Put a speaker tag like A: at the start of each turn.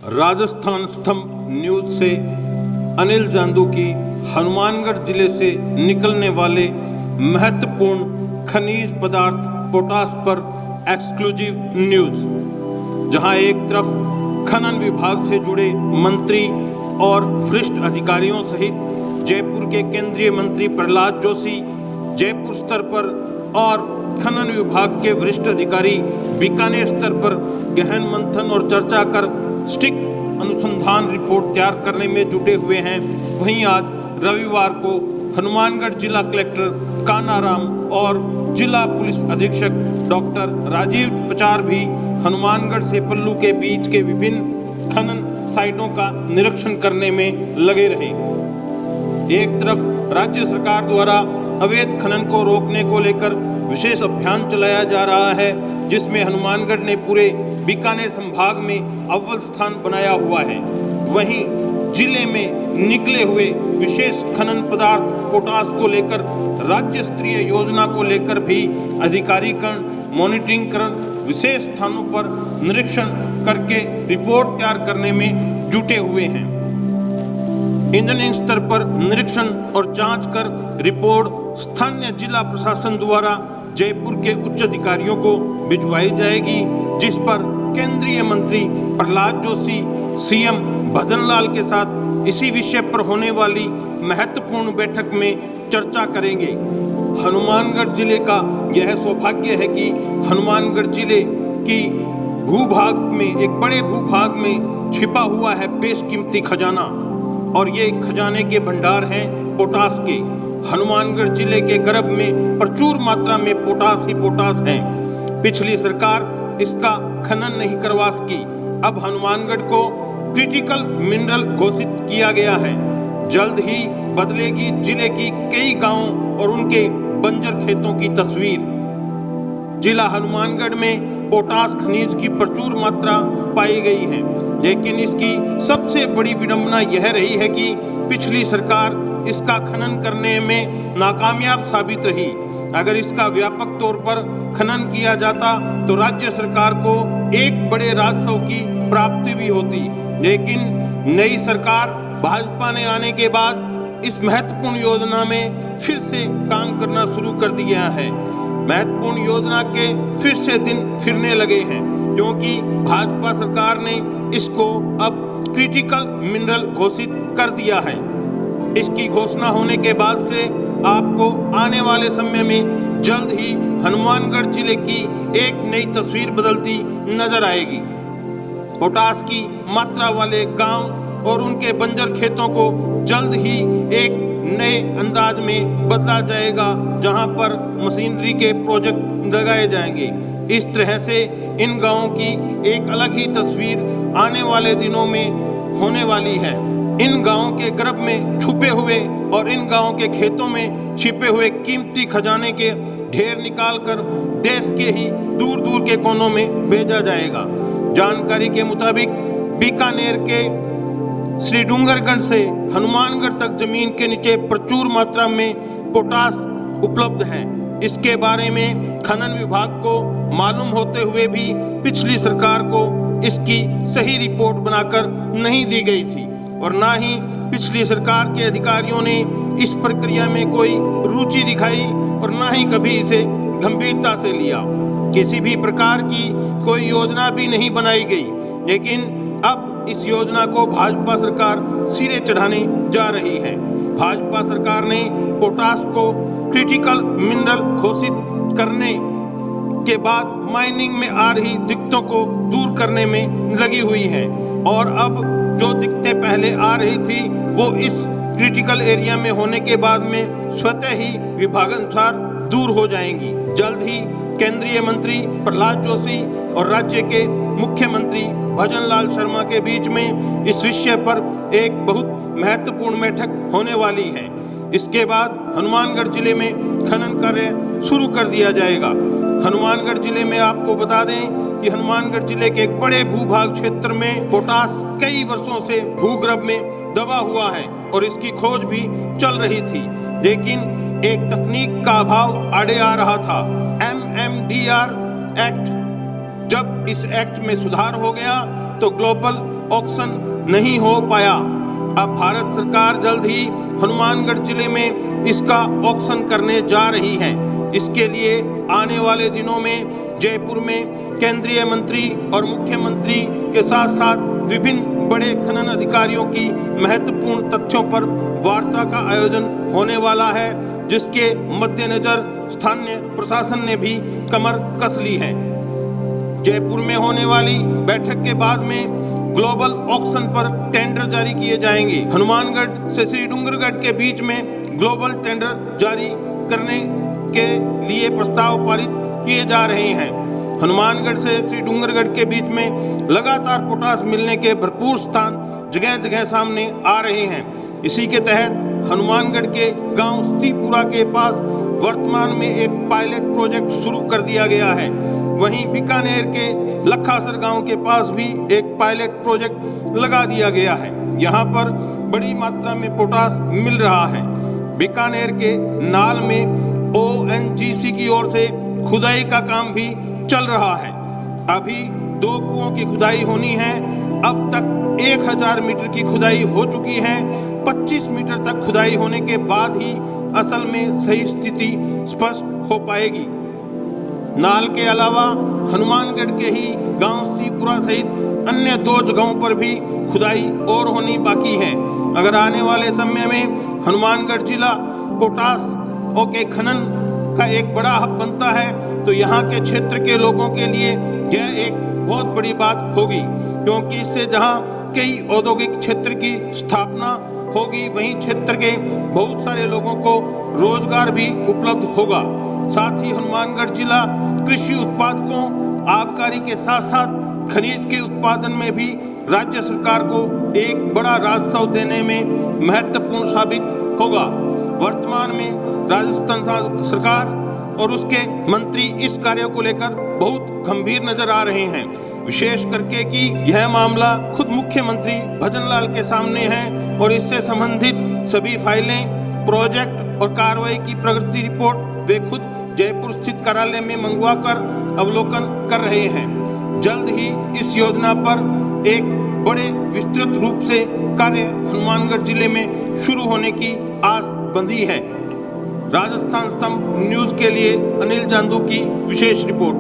A: राजस्थान स्तंभ न्यूज से अनिल जांदू की हनुमानगढ़ जिले से निकलने वाले महत्वपूर्ण खनिज पदार्थ पोटास पर एक्सक्लूसिव न्यूज, जहां एक तरफ खनन विभाग से जुड़े मंत्री और वरिष्ठ अधिकारियों सहित जयपुर के केंद्रीय मंत्री प्रहलाद जोशी जयपुर स्तर पर और खनन विभाग के वरिष्ठ अधिकारी बीकानेर स्तर पर गहन मंथन और चर्चा कर स्टिक अनुसंधान रिपोर्ट तैयार करने में जुटे हुए हैं। वहीं आज रविवार को हनुमानगढ़ जिला कलेक्टर कानाराम और जिला पुलिस अधीक्षक डॉक्टर राजीव पचार भी हनुमानगढ़ से पल्लू के बीच के विभिन्न खनन साइटों का निरीक्षण करने में लगे रहे। एक तरफ राज्य सरकार द्वारा अवैध खनन को रोकने को लेकर विशेष अभियान चलाया जा रहा है, जिसमें हनुमानगढ़ ने पूरे बीकानेर संभाग में अव्वल स्थान बनाया हुआ है। वहीं जिले में निकले हुए विशेष खनन पदार्थ पोटास को लेकर राज्य स्तरीय योजना को लेकर भी अधिकारीकरण मॉनिटरिंग कर विशेष स्थानों पर निरीक्षण करके रिपोर्ट तैयार करने में जुटे हुए हैं। इंजीनियरिंग स्तर पर निरीक्षण और जांच कर रिपोर्ट स्थानीय जिला प्रशासन द्वारा जयपुर के उच्च अधिकारियों को भिजवाई जाएगी, जिस पर केंद्रीय मंत्री प्रहलाद जोशी सीएम भजनलाल के साथ इसी विषय पर होने वाली महत्वपूर्ण बैठक में चर्चा करेंगे। हनुमानगढ़ जिले का यह सौभाग्य है कि हनुमानगढ़ जिले की भूभाग में एक बड़े भूभाग में छिपा हुआ है बेशकीमती खजाना, और ये खजाने के भंडार हैं पोटास के। हनुमानगढ़ जिले के गर्भ में प्रचुर मात्रा में पोटास ही पोटास है। पिछली सरकार इसका खनन नहीं करवा सकी। अब हनुमानगढ़ को क्रिटिकल मिनरल घोषित किया गया है। जल्द ही बदलेगी जिले की कई गांवों और उनके बंजर खेतों की तस्वीर। जिला हनुमानगढ़ में पोटास खनिज की प्रचुर मात्रा पाई गई है, लेकिन इसकी सबसे बड़ी विडंबना यह रही है कि पिछली सरकार इसका खनन करने में नाकामयाब साबित रही। अगर इसका व्यापक तौर पर खनन किया जाता तो राज्य सरकार को एक बड़े राजस्व की प्राप्ति भी होती, लेकिन नई सरकार भाजपा ने आने के बाद इस महत्वपूर्ण योजना में फिर से काम करना शुरू कर दिया है। महत्वपूर्ण योजना के फिर से दिन फिरने लगे हैं, क्योंकि भाजपा सरकार ने इसको अब क्रिटिकल मिनरल घोषित कर दिया है। इसकी घोषणा होने के बाद से आपको आने वाले समय में जल्द ही हनुमानगढ़ जिले की एक नई तस्वीर बदलती नजर आएगी। पोटास की मात्रा वाले गांव और उनके बंजर खेतों को जल्द ही एक नए अंदाज में बदला जाएगा, जहां पर मशीनरी के प्रोजेक्ट लगाए जाएंगे। इस तरह से इन गांवों की एक अलग ही तस्वीर आने वाले दिनों में होने वाली है। इन गांवों के गर्भ में छुपे हुए और इन गांवों के खेतों में छिपे हुए कीमती खजाने के ढेर निकालकर देश के ही दूर दूर के कोनों में भेजा जाएगा। जानकारी के मुताबिक बीकानेर के श्री डूंगरगढ़ से हनुमानगढ़ तक जमीन के नीचे प्रचुर मात्रा में पोटास उपलब्ध है। इसके बारे में खनन विभाग को मालूम होते हुए भी पिछली सरकार को इसकी सही रिपोर्ट बनाकर नहीं दी गई थी, और ना ही पिछली सरकार के अधिकारियों ने इस प्रक्रिया में कोई रुचि दिखाई और ना ही कभी इसे गंभीरता से लिया। किसी भी प्रकार की कोई योजना भी नहीं बनाई गई, लेकिन अब इस योजना को भाजपा सरकार सिरे चढ़ाने जा रही है। भाजपा सरकार ने पोटास को क्रिटिकल मिनरल घोषित करने के बाद माइनिंग में आ रही दिक्कतों को दूर करने में लगी हुई है, और अब जो दिक्कतें पहले आ रही थी वो इस क्रिटिकल एरिया में होने के बाद में स्वतः ही विभागानुसार दूर हो जाएंगी। जल्द ही केंद्रीय मंत्री प्रहलाद जोशी और राज्य के मुख्यमंत्री भजनलाल शर्मा के बीच में इस विषय पर एक बहुत महत्वपूर्ण बैठक होने वाली है। इसके बाद हनुमानगढ़ जिले में खनन कार्य शुरू कर दिया जाएगा। हनुमानगढ़ जिले में आपको बता दें कि हनुमानगढ़ जिले के एक बड़े भूभाग क्षेत्र में पोटास कई वर्षों से भूगर्भ में दबा हुआ है और इसकी खोज भी चल रही थी, लेकिन एक तकनीक का अभाव आड़े आ रहा था। MMDR एक्ट, जब इस एक्ट में सुधार हो गया तो ग्लोबल ऑक्शन नहीं हो पाया। अब भारत सरकार जल्द ही हनुमानगढ़ जिले में इसका ऑक्शन करने जा रही है। इसके लिए आने वाले दिनों में जयपुर में केंद्रीय मंत्री और मुख्यमंत्री के साथ साथ विभिन्न बड़े खनन अधिकारियों की महत्वपूर्ण तथ्यों पर वार्ता का आयोजन होने वाला है, जिसके मद्देनजर स्थानीय प्रशासन ने भी कमर कस ली है। जयपुर में होने वाली बैठक के बाद में ग्लोबल ऑक्शन पर टेंडर जारी किए जाएंगे। हनुमानगढ़ से श्री डूंगरगढ़ के बीच में ग्लोबल टेंडर जारी करने के लिए प्रस्ताव पारित किए जा रहे हैं। हनुमानगढ़ से श्री डूंगरगढ़ के बीच में लगातार पोटास मिलने के भरपूर स्थान जगह जगह सामने आ रहे हैं। इसी के तहत हनुमानगढ़ के गांव स्तीपुरा के पास वर्तमान में एक पायलट प्रोजेक्ट शुरू कर दिया गया है। वहीं बीकानेर के लखासर गांव के पास भी एक पायलट प्रोजेक्ट लगा दिया गया है। यहां पर बड़ी मात्रा में पोटास मिल रहा है। बीकानेर के नाल में ONGC की ओर से खुदाई का काम भी चल रहा है। अभी 2 कुओं की खुदाई होनी है। अब तक 1000 मीटर की खुदाई हो चुकी है। 25 मीटर तक खुदाई होने के बाद ही असल में सही स्थिति स्पष्ट हो पाएगी। नाल के अलावा हनुमानगढ़ के ही गांव स्तीपुरा सहित अन्य 2 जगहों पर भी खुदाई और होनी बाकी है। अगर आने वाले समय में हनुमानगढ़ जिला पोटास के खनन का एक बड़ा हब बनता है तो यहाँ के क्षेत्र के लोगों के लिए यह एक बहुत बड़ी बात होगी, क्योंकि इससे जहाँ कई औद्योगिक क्षेत्र की स्थापना होगी, वहीं क्षेत्र के बहुत सारे लोगों को रोजगार भी उपलब्ध होगा। साथ ही हनुमानगढ़ जिला कृषि उत्पादकों, आबकारी के साथ साथ खनिज के उत्पादन में भी राज्य सरकार को एक बड़ा राजस्व देने में महत्वपूर्ण साबित होगा। वर्तमान में राजस्थान सरकार और उसके मंत्री इस कार्य को लेकर बहुत गंभीर नजर आ रहे हैं, विशेष करके कि यह मामला खुद मुख्यमंत्री भजनलाल के सामने है और इससे संबंधित सभी फाइलें, प्रोजेक्ट और कार्रवाई की प्रगति रिपोर्ट वे खुद जयपुर स्थित कार्यालय में मंगवाकर अवलोकन कर रहे हैं। जल्द ही इस योजना पर एक बड़े विस्तृत रूप से कार्य हनुमानगढ़ जिले में शुरू होने की आस बंधी है। राजस्थान स्तंभ न्यूज के लिए अनिल जांदू की विशेष रिपोर्ट।